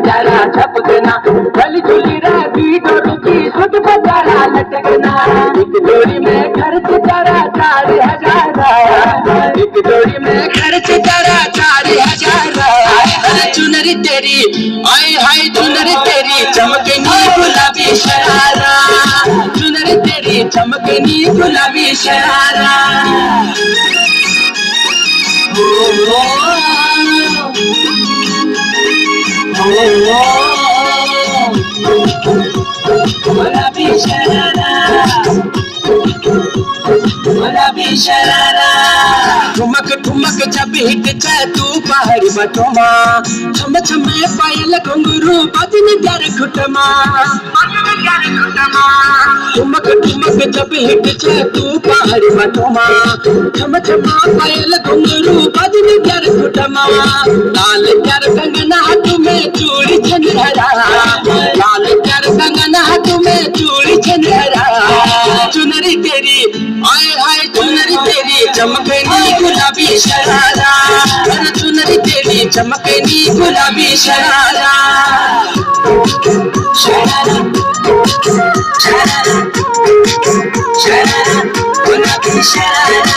जरा झपकना, गली झुली रहती डोरी की सुध बजारा लटकना। एक जोड़ी में खर्च जरा 4,000, एक जोड़ी में खर्च जरा 4,000। चुनरी तेरी आए हाय चुनरी तेरी चमकनी गुलाबी शरारा, चुनरी तेरी चमकनी गुलाबी शरारा। गुलाबी शरारा, गुलाबी शरारा। ठुमक ठुमक जब हिट जाए तू पहाड़ी बटोमा, छम छम पायल घुंघरू बजन प्यार खुटमा, ठुमक ठुमक जब हिट जाए तू पहाड़ी बटोमा, छम छम पायल घुंघरू बजन प्यार खुटमा। लाल प्यार कंगना हाथ में चूड़ी छनहरा, लाल प्यार कंगना हाथ में चूड़ी छनहरा। चुनरी तेरी आए हाय चुनरी तेरी चमकनी गुलाबी शरारा, चुनरी तेरी चमकनी गुलाबी शरारा। शरारा शरारा शरारा गुलाबी शरारा।